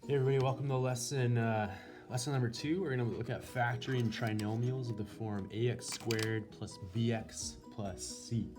Hey everybody, welcome to lesson number 2. We're going to look at factoring trinomials of the form ax squared plus bx plus c.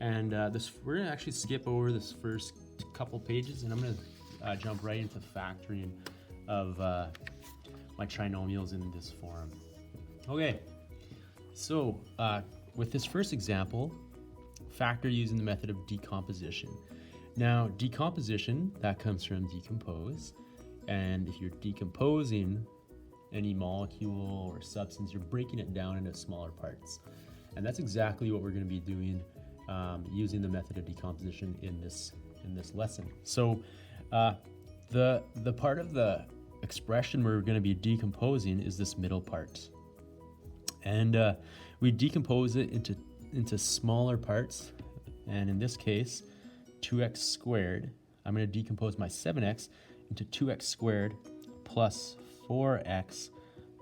And we're going to actually skip over this first couple pages, and I'm going to jump right into factoring of my trinomials in this form. Okay, so with this first example, factor using the method of decomposition. Now, decomposition, that comes from decompose. And if you're decomposing any molecule or substance, you're breaking it down into smaller parts. And that's exactly what we're going to be doing using the method of decomposition in this lesson. So the part of the expression we're going to be decomposing is this middle part. And we decompose it into smaller parts. And in this case, 2x squared, I'm going to decompose my 7x into 2x squared plus 4x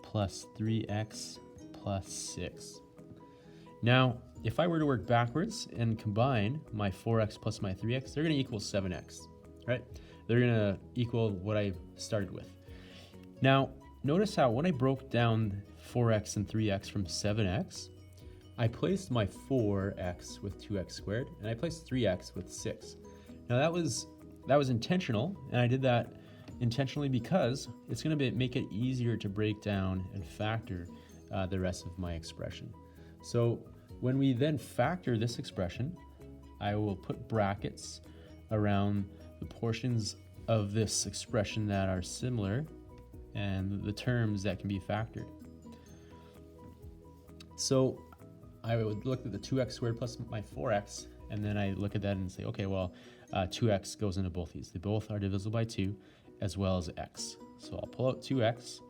plus 3x plus 6. Now, if I were to work backwards and combine my 4x plus my 3x, they're going to equal 7x, right? They're going to equal what I started with. Now, notice how when I broke down 4x and 3x from 7x, I placed my 4x with 2x squared, and I placed 3x with 6. Now that was intentional, and I did that intentionally because it's going to make it easier to break down and factor the rest of my expression. So when we then factor this expression, I will put brackets around the portions of this expression that are similar and the terms that can be factored. So I would look at the 2x squared plus my 4x, and then I look at that and say, okay, well, 2x goes into both these. They both are divisible by 2, as well as x. So I'll pull out 2x.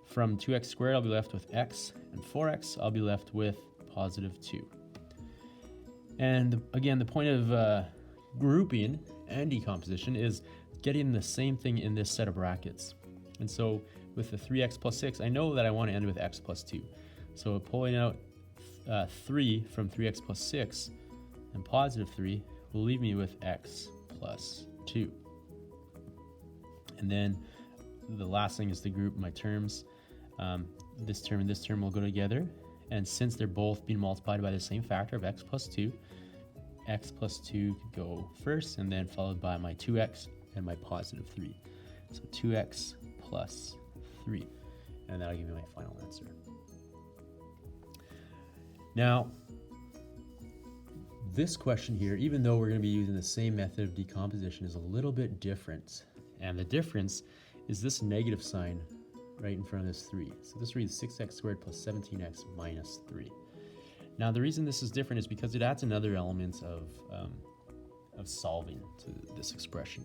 From 2x squared, I'll be left with x, and 4x, I'll be left with positive 2. And again, the point of grouping and decomposition is getting the same thing in this set of brackets. And so with the 3x plus 6, I know that I want to end with x plus 2. So pulling out 3 from 3x plus 6 and positive 3 will leave me with x plus 2. And then the last thing is to group my terms. This term and this term will go together. And since they're both being multiplied by the same factor of x plus 2 could go first, and then followed by my 2x and my positive 3. So 2x plus 3. And that'll give me my final answer. Now, this question here, even though we're going to be using the same method of decomposition, is a little bit different. And the difference is this negative sign right in front of this 3. So this reads 6x squared plus 17x minus 3. Now, the reason this is different is because it adds another element of solving to this expression.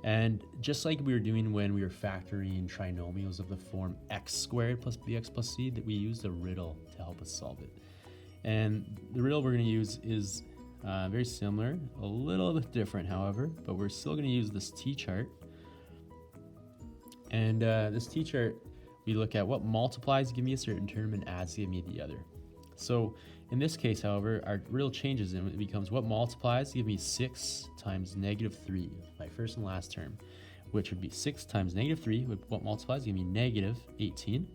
And just like we were doing when we were factoring trinomials of the form x squared plus bx plus c, that we used a riddle to help us solve it. And the riddle we're going to use is very similar, a little bit different, however, but we're still going to use this t-chart. And this t-chart, we look at what multiplies give me a certain term and adds give me the other. So in this case, however, our riddle changes and it becomes what multiplies give me 6 times negative 3, my first and last term, which would be 6 times negative 3, what multiplies give me negative 18,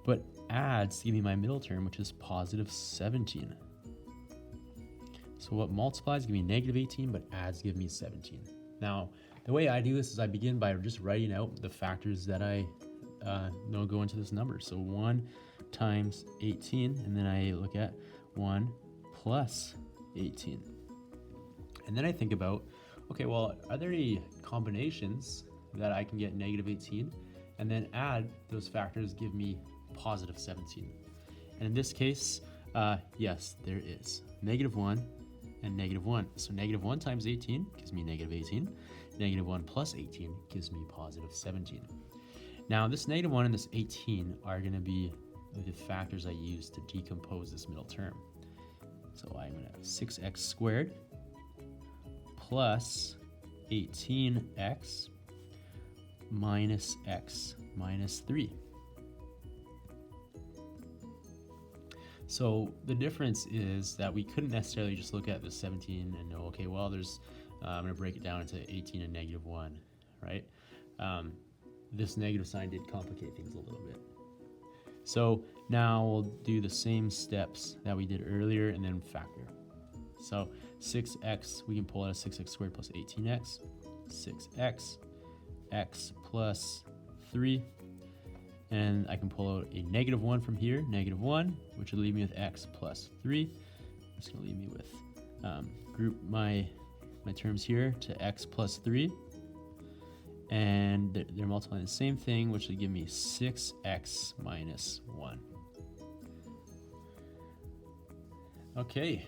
but adds give me my middle term, which is positive 17. So what multiplies give me negative 18, but adds give me 17. Now, the way I do this is I begin by just writing out the factors that I know go into this number. So 1 times 18, and then I look at 1 plus 18. And then I think about, okay, well, are there any combinations that I can get negative 18 and then add those factors give me positive 17? And in this case, yes, there is. Negative 1 and negative 1. So negative 1 times 18 gives me negative 18. Negative 1 plus 18 gives me positive 17. Now, this negative 1 and this 18 are going to be the factors I use to decompose this middle term. So I'm going to have 6x squared plus 18x minus x minus 3. So the difference is that we couldn't necessarily just look at the 17 and know, okay, well, I'm going to break it down into 18 and negative 1, right? this negative sign did complicate things a little bit. So now we'll do the same steps that we did earlier and then factor. So 6x, we can pull out a 6x squared plus 18x, 6x, x plus 3, and I can pull out a -1 from here, -1, which will leave me with x plus 3. It's going to leave me with, group my terms here to x plus 3, and they're multiplying the same thing, which will give me 6x minus 1. Okay,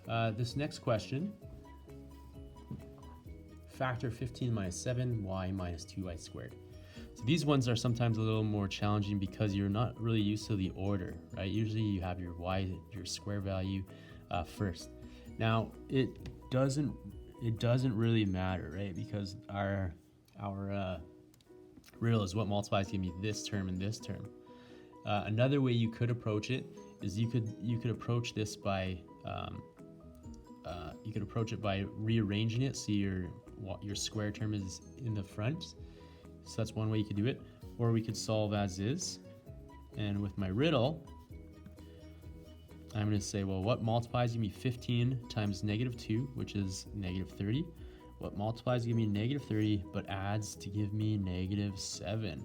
this next question, factor 15 minus 7y minus 2y squared. So these ones are sometimes a little more challenging because you're not really used to the order, right? Usually you have your y, your square value first. Now it doesn't really matter, right? Because our riddle is what multiplies give me this term and this term. Another way you could approach it is you could approach this by rearranging it so your square term is in the front. So that's one way you could do it. Or we could solve as is. And with my riddle, I'm going to say, well, what multiplies give me 15 times -2, which is -30? What multiplies give me -30 but adds to give me -7?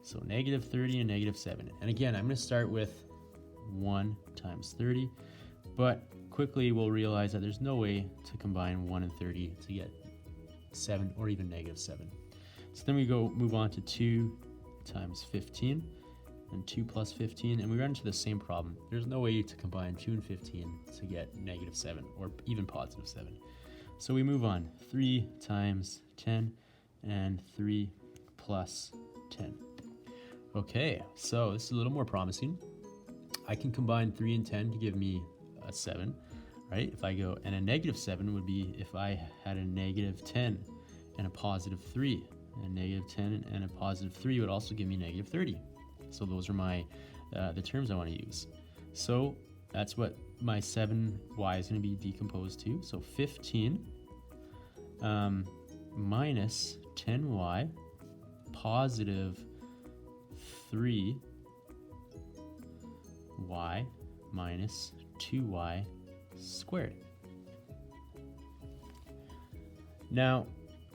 So -30 and -7. And again, I'm going to start with 1 times 30, but quickly we'll realize that there's no way to combine 1 and 30 to get 7 or even -7. So then we move on to 2 times 15 and 2 plus 15, and we run into the same problem. There's no way to combine 2 and 15 to get -7 or even +7. So we move on, 3 times 10 and 3 plus 10. Okay, so this is a little more promising. I can combine 3 and 10 to give me a 7, right? If I go, and a -7 would be if I had a -10 and a +3. And a -10 and a +3 would also give me -30. So those are my the terms I want to use. So that's what my 7y is going to be decomposed to. So 15 minus 10y positive 3y minus 2y squared. Now,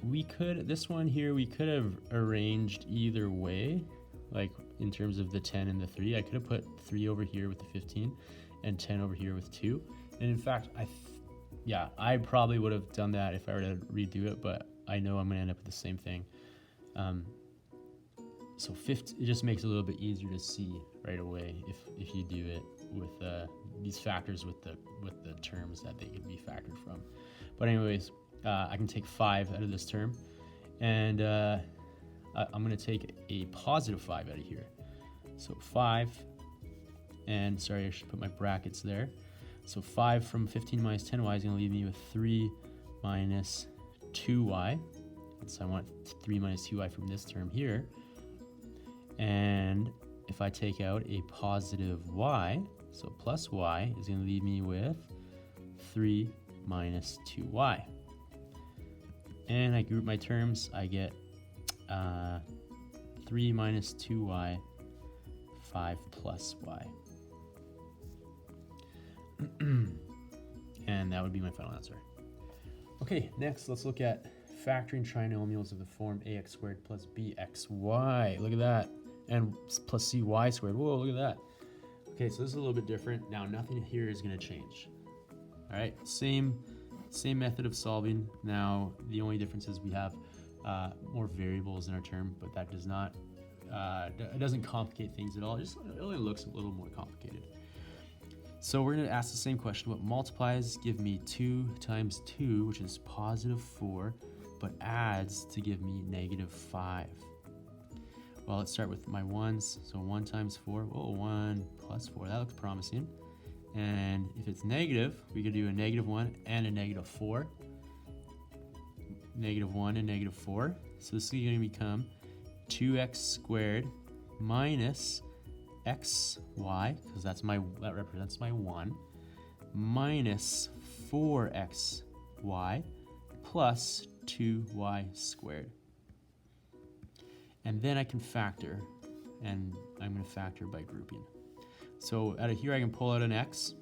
this one here, we could have arranged either way, like in terms of the 10 and the 3. I could have put 3 over here with the 15 and 10 over here with 2. And in fact, I probably would have done that if I were to redo it, but I know I'm going to end up with the same thing. So 15, it just makes it a little bit easier to see right away if you do it with these factors with the terms that they can be factored from. But anyways, I can take 5 out of this term, and I'm going to take a +5 out of here. So 5, and sorry, I should put my brackets there. So 5 from 15 minus 10y is going to leave me with 3 minus 2y. And so I want 3 minus 2y from this term here. And if I take out a +y, so plus y is going to leave me with 3 minus 2y. And I group my terms, I get 3 minus 2y, 5 plus y. And that would be my final answer. Okay, next let's look at factoring trinomials of the form ax squared plus bxy. Look at that. And plus cy squared. Whoa, look at that. Okay, so this is a little bit different. Now nothing here is going to change. All right, same method of solving. Now the only difference is we have more variables in our term, but that does not it doesn't complicate things at all. It only looks a little more complicated. So we're going to ask the same question. What multiplies give me 2 times 2, which is +4, but adds to give me -5? Well, let's start with my 1s. So 1 times 4, whoa, 1 plus 4. That looks promising. And if it's negative, we could do a -1 and a -4. -1 and -4. So this is going to become 2x squared minus xy, because that represents my 1, minus 4xy plus 2y squared. And then I can factor, and I'm going to factor by grouping. So out of here, I can pull out an x.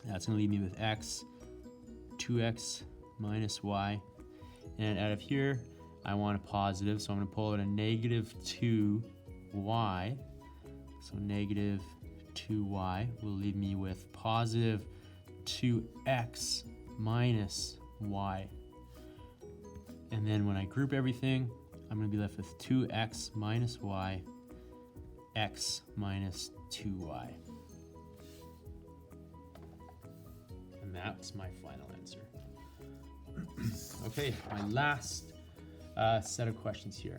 That's going to leave me with x, 2x minus y. And out of here, I want a positive, so I'm going to pull out a negative 2y. So negative 2y will leave me with positive 2x minus y. And then when I group everything, I'm going to be left with 2x minus y, x minus 2y. And that's my final answer. Okay, my last set of questions here.